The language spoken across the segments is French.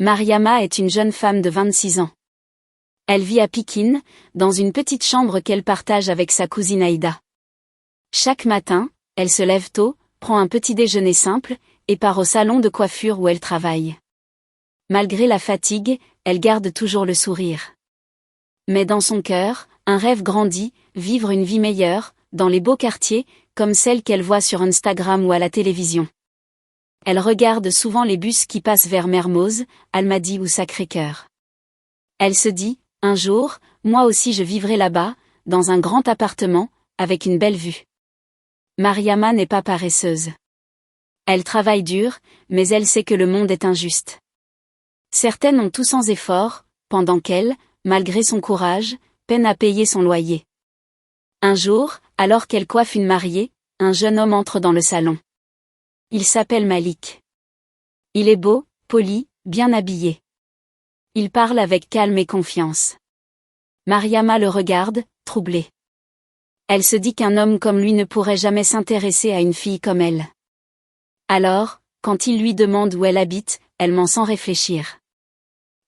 Mariama est une jeune femme de 26 ans. Elle vit à Pikine, dans une petite chambre qu'elle partage avec sa cousine Aïda. Chaque matin, elle se lève tôt, prend un petit déjeuner simple, et part au salon de coiffure où elle travaille. Malgré la fatigue, elle garde toujours le sourire. Mais dans son cœur, un rêve grandit, vivre une vie meilleure, dans les beaux quartiers, comme celle qu'elle voit sur Instagram ou à la télévision. Elle regarde souvent les bus qui passent vers Mermoz, Almadies ou Sacré-Cœur. Elle se dit, un jour, moi aussi je vivrai là-bas, dans un grand appartement, avec une belle vue. Mariama n'est pas paresseuse. Elle travaille dur, mais elle sait que le monde est injuste. Certaines ont tout sans effort, pendant qu'elle, malgré son courage, peine à payer son loyer. Un jour, alors qu'elle coiffe une mariée, un jeune homme entre dans le salon. Il s'appelle Malik. Il est beau, poli, bien habillé. Il parle avec calme et confiance. Mariama le regarde, troublée. Elle se dit qu'un homme comme lui ne pourrait jamais s'intéresser à une fille comme elle. Alors, quand il lui demande où elle habite, elle ment sans réfléchir.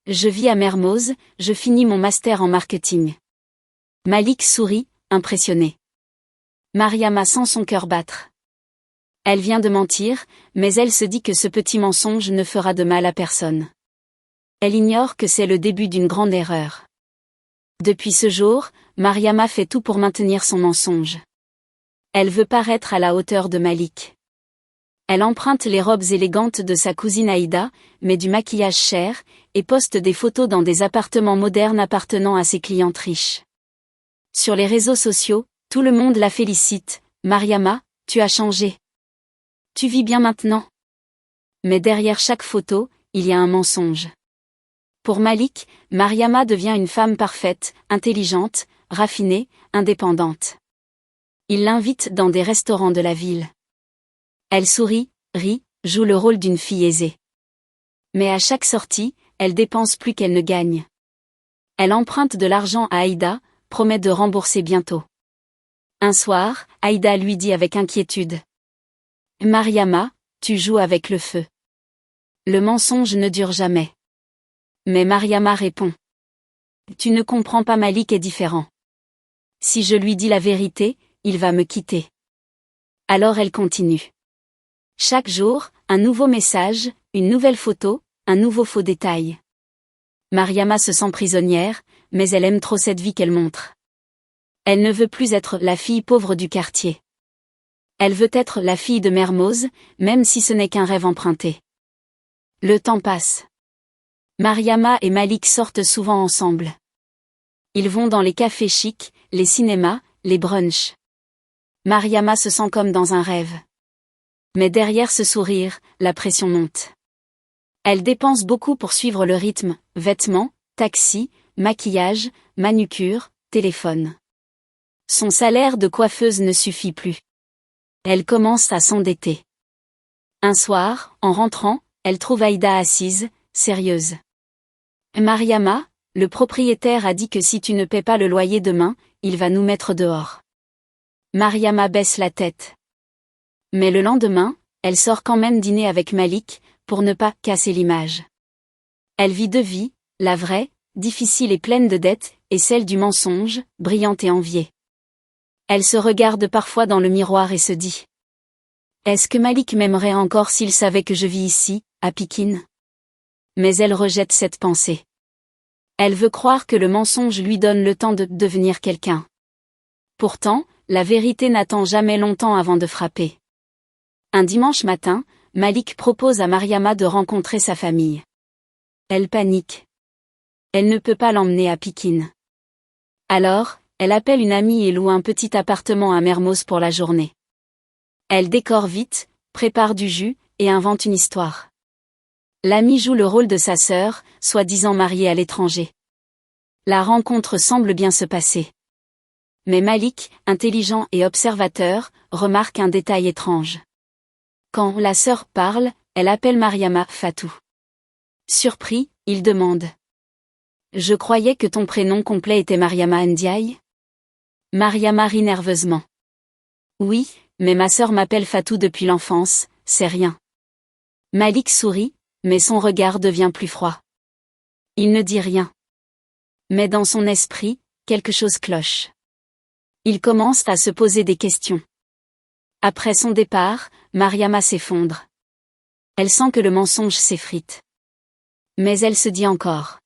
Je vis à Mermoz, je finis mon master en marketing. Malik sourit, impressionné. Mariama sent son cœur battre. Elle vient de mentir, mais elle se dit que ce petit mensonge ne fera de mal à personne. Elle ignore que c'est le début d'une grande erreur. Depuis ce jour, Mariama fait tout pour maintenir son mensonge. Elle veut paraître à la hauteur de Malik. Elle emprunte les robes élégantes de sa cousine Aïda, met du maquillage cher, et poste des photos dans des appartements modernes appartenant à ses clientes riches. Sur les réseaux sociaux, tout le monde la félicite. Mariama, tu as changé. Tu vis bien maintenant. Mais derrière chaque photo, il y a un mensonge. Pour Malik, Mariama devient une femme parfaite, intelligente, raffinée, indépendante. Il l'invite dans des restaurants de la ville. Elle sourit, rit, joue le rôle d'une fille aisée. Mais à chaque sortie, elle dépense plus qu'elle ne gagne. Elle emprunte de l'argent à Aïda, promet de rembourser bientôt. Un soir, Aïda lui dit avec inquiétude. Mariama, tu joues avec le feu. Le mensonge ne dure jamais. Mais Mariama répond. Tu ne comprends pas, Malik est différent. Si je lui dis la vérité, il va me quitter. Alors elle continue. Chaque jour, un nouveau message, une nouvelle photo, un nouveau faux détail. Mariama se sent prisonnière, mais elle aime trop cette vie qu'elle montre. Elle ne veut plus être la fille pauvre du quartier. Elle veut être la fille de Mermoz, même si ce n'est qu'un rêve emprunté. Le temps passe. Mariama et Malik sortent souvent ensemble. Ils vont dans les cafés chics, les cinémas, les brunchs. Mariama se sent comme dans un rêve. Mais derrière ce sourire, la pression monte. Elle dépense beaucoup pour suivre le rythme, vêtements, taxi, maquillage, manucure, téléphone. Son salaire de coiffeuse ne suffit plus. Elle commence à s'endetter. Un soir, en rentrant, elle trouve Aïda assise, sérieuse. Mariama, le propriétaire a dit que si tu ne paies pas le loyer demain, il va nous mettre dehors. Mariama baisse la tête. Mais le lendemain, elle sort quand même dîner avec Malik, pour ne pas casser l'image. Elle vit deux vies, la vraie, difficile et pleine de dettes, et celle du mensonge, brillante et enviée. Elle se regarde parfois dans le miroir et se dit. Est-ce que Malik m'aimerait encore s'il savait que je vis ici, à Pikine? Mais elle rejette cette pensée. Elle veut croire que le mensonge lui donne le temps de devenir quelqu'un. Pourtant, la vérité n'attend jamais longtemps avant de frapper. Un dimanche matin, Malik propose à Mariama de rencontrer sa famille. Elle panique. Elle ne peut pas l'emmener à Pikine. Alors, elle appelle une amie et loue un petit appartement à Mermoz pour la journée. Elle décore vite, prépare du jus, et invente une histoire. L'amie joue le rôle de sa sœur, soi-disant mariée à l'étranger. La rencontre semble bien se passer. Mais Malik, intelligent et observateur, remarque un détail étrange. Quand la sœur parle, elle appelle Mariama Fatou. Surpris, il demande. Je croyais que ton prénom complet était Mariama Ndiaye? Mariama rit nerveusement. Oui, mais ma sœur m'appelle Fatou depuis l'enfance, c'est rien. Malik sourit, mais son regard devient plus froid. Il ne dit rien. Mais dans son esprit, quelque chose cloche. Il commence à se poser des questions. Après son départ, Mariama s'effondre. Elle sent que le mensonge s'effrite. Mais elle se dit encore.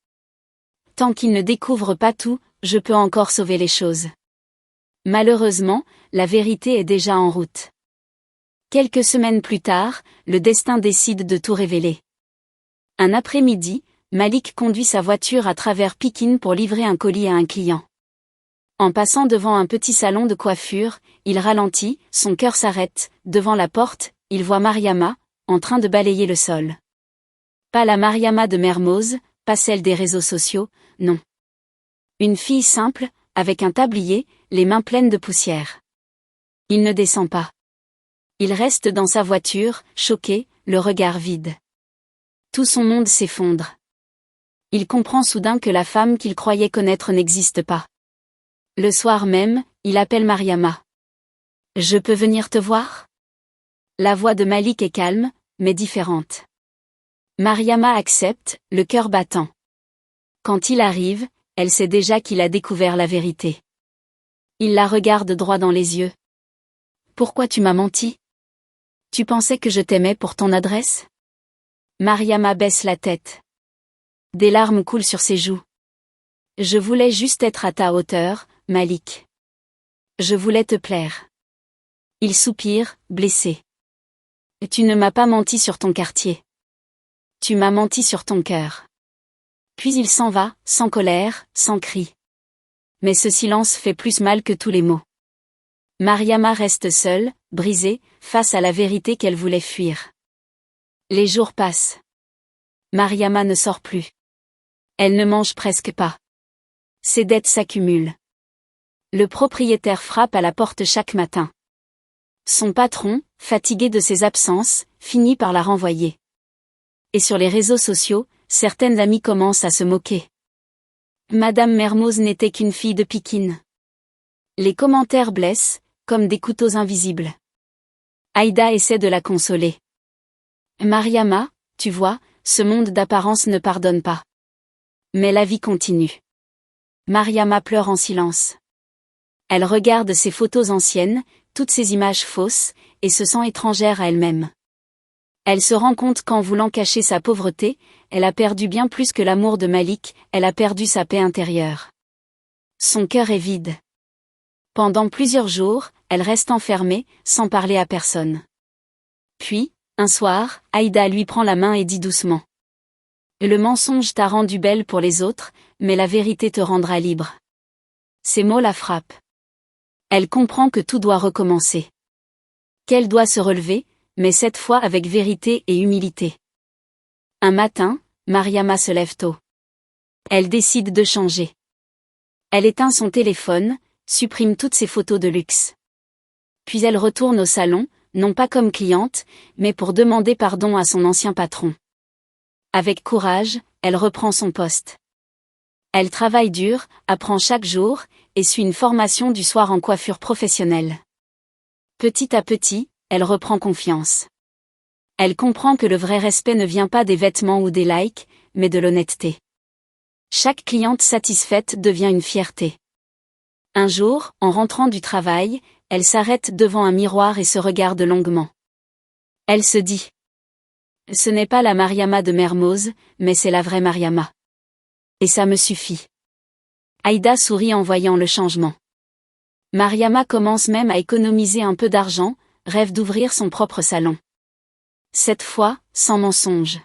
Tant qu'il ne découvre pas tout, je peux encore sauver les choses. Malheureusement, la vérité est déjà en route. Quelques semaines plus tard, le destin décide de tout révéler. Un après-midi, Malik conduit sa voiture à travers Pékin pour livrer un colis à un client. En passant devant un petit salon de coiffure, il ralentit, son cœur s'arrête, devant la porte, il voit Mariama, en train de balayer le sol. Pas la Mariama de Mermoz, pas celle des réseaux sociaux, non. Une fille simple, avec un tablier, les mains pleines de poussière. Il ne descend pas. Il reste dans sa voiture, choqué, le regard vide. Tout son monde s'effondre. Il comprend soudain que la femme qu'il croyait connaître n'existe pas. Le soir même, il appelle Mariama. « Je peux venir te voir ?» La voix de Malik est calme, mais différente. Mariama accepte, le cœur battant. Quand il arrive, elle sait déjà qu'il a découvert la vérité. Il la regarde droit dans les yeux. « Pourquoi tu m'as menti ? Tu pensais que je t'aimais pour ton adresse ? » Mariama baisse la tête. Des larmes coulent sur ses joues. « Je voulais juste être à ta hauteur, Malik. Je voulais te plaire. » Il soupire, blessé. « Tu ne m'as pas menti sur ton quartier. Tu m'as menti sur ton cœur. » Puis il s'en va, sans colère, sans cri. Mais ce silence fait plus mal que tous les mots. Mariama reste seule, brisée, face à la vérité qu'elle voulait fuir. Les jours passent. Mariama ne sort plus. Elle ne mange presque pas. Ses dettes s'accumulent. Le propriétaire frappe à la porte chaque matin. Son patron, fatigué de ses absences, finit par la renvoyer. Et sur les réseaux sociaux, certaines amies commencent à se moquer. Madame Mermoz n'était qu'une fille de Pékin. Les commentaires blessent, comme des couteaux invisibles. Aïda essaie de la consoler. Mariama, tu vois, ce monde d'apparence ne pardonne pas. Mais la vie continue. Mariama pleure en silence. Elle regarde ses photos anciennes, toutes ces images fausses, et se sent étrangère à elle-même. Elle se rend compte qu'en voulant cacher sa pauvreté, elle a perdu bien plus que l'amour de Malik, elle a perdu sa paix intérieure. Son cœur est vide. Pendant plusieurs jours, elle reste enfermée, sans parler à personne. Puis, un soir, Aïda lui prend la main et dit doucement. Le mensonge t'a rendue belle pour les autres, mais la vérité te rendra libre. Ces mots la frappent. Elle comprend que tout doit recommencer. Qu'elle doit se relever, mais cette fois avec vérité et humilité. Un matin, Mariama se lève tôt. Elle décide de changer. Elle éteint son téléphone, supprime toutes ses photos de luxe. Puis elle retourne au salon, non pas comme cliente, mais pour demander pardon à son ancien patron. Avec courage, elle reprend son poste. Elle travaille dur, apprend chaque jour, et suit une formation du soir en coiffure professionnelle. Petit à petit, elle reprend confiance. Elle comprend que le vrai respect ne vient pas des vêtements ou des likes, mais de l'honnêteté. Chaque cliente satisfaite devient une fierté. Un jour, en rentrant du travail, elle s'arrête devant un miroir et se regarde longuement. Elle se dit. Ce n'est pas la Mariama de Mermoz, mais c'est la vraie Mariama. Et ça me suffit. Aïda sourit en voyant le changement. Mariama commence même à économiser un peu d'argent, rêve d'ouvrir son propre salon. Cette fois, sans mensonge.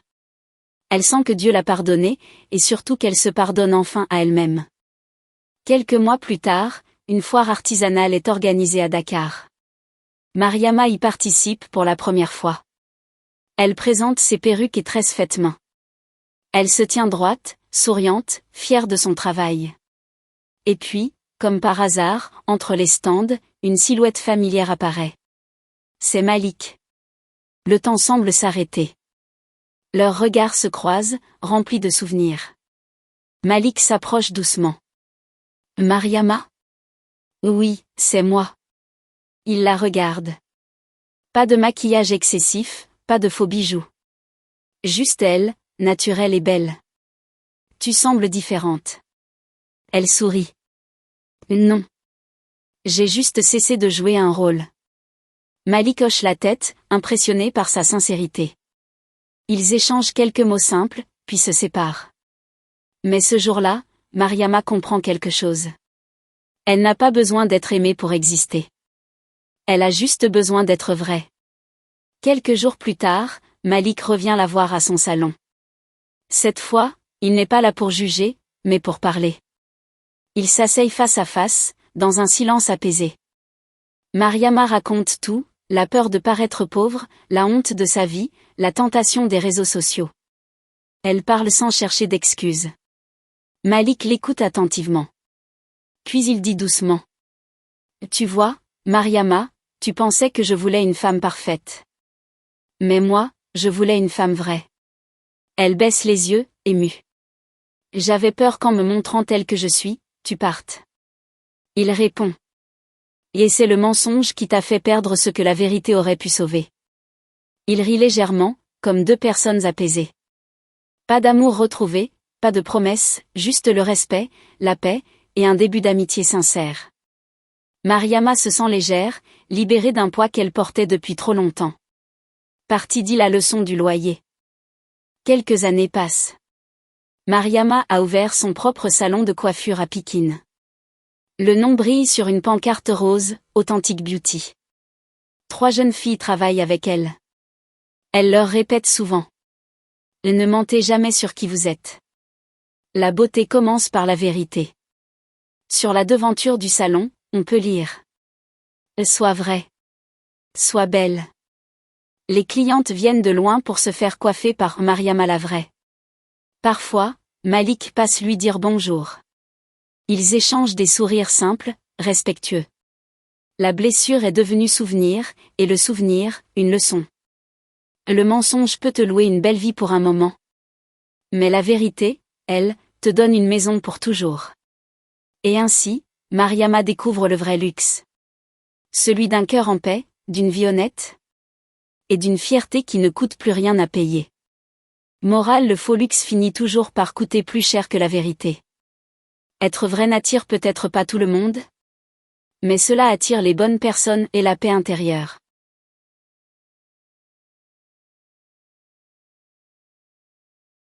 Elle sent que Dieu l'a pardonnée, et surtout qu'elle se pardonne enfin à elle-même. Quelques mois plus tard, une foire artisanale est organisée à Dakar. Mariama y participe pour la première fois. Elle présente ses perruques et tresses faites main. Elle se tient droite, souriante, fière de son travail. Et puis, comme par hasard, entre les stands, une silhouette familière apparaît. C'est Malik. Le temps semble s'arrêter. Leurs regards se croisent, remplis de souvenirs. Malik s'approche doucement. Mariama ? Oui, c'est moi. Il la regarde. Pas de maquillage excessif, pas de faux bijoux. Juste elle, naturelle et belle. Tu sembles différente. Elle sourit. Non. J'ai juste cessé de jouer un rôle. Malik hoche la tête, impressionné par sa sincérité. Ils échangent quelques mots simples, puis se séparent. Mais ce jour-là, Mariama comprend quelque chose. Elle n'a pas besoin d'être aimée pour exister. Elle a juste besoin d'être vraie. Quelques jours plus tard, Malik revient la voir à son salon. Cette fois, il n'est pas là pour juger, mais pour parler. Ils s'asseyent face à face, dans un silence apaisé. Mariama raconte tout, la peur de paraître pauvre, la honte de sa vie, la tentation des réseaux sociaux. Elle parle sans chercher d'excuses. Malik l'écoute attentivement. Puis il dit doucement. Tu vois, Mariama, tu pensais que je voulais une femme parfaite. Mais moi, je voulais une femme vraie. Elle baisse les yeux, émue. J'avais peur qu'en me montrant telle que je suis, tu partes. Il répond. Et c'est le mensonge qui t'a fait perdre ce que la vérité aurait pu sauver. Il rit légèrement, comme deux personnes apaisées. Pas d'amour retrouvé, pas de promesses, juste le respect, la paix, et un début d'amitié sincère. Mariama se sent légère, libérée d'un poids qu'elle portait depuis trop longtemps. Partie dit la leçon du loyer. Quelques années passent. Mariama a ouvert son propre salon de coiffure à Pikine. Le nom brille sur une pancarte rose, Authentic Beauty. 3 jeunes filles travaillent avec elle. Elle leur répète souvent. Ne mentez jamais sur qui vous êtes. La beauté commence par la vérité. Sur la devanture du salon, on peut lire. Sois vraie. Sois belle. Les clientes viennent de loin pour se faire coiffer par Mariama la vraie. Parfois, Malik passe lui dire bonjour. Ils échangent des sourires simples, respectueux. La blessure est devenue souvenir, et le souvenir, une leçon. Le mensonge peut te louer une belle vie pour un moment. Mais la vérité, elle, te donne une maison pour toujours. Et ainsi, Mariama découvre le vrai luxe. Celui d'un cœur en paix, d'une vie honnête, et d'une fierté qui ne coûte plus rien à payer. Morale, le faux luxe finit toujours par coûter plus cher que la vérité. Être vrai n'attire peut-être pas tout le monde, mais cela attire les bonnes personnes et la paix intérieure.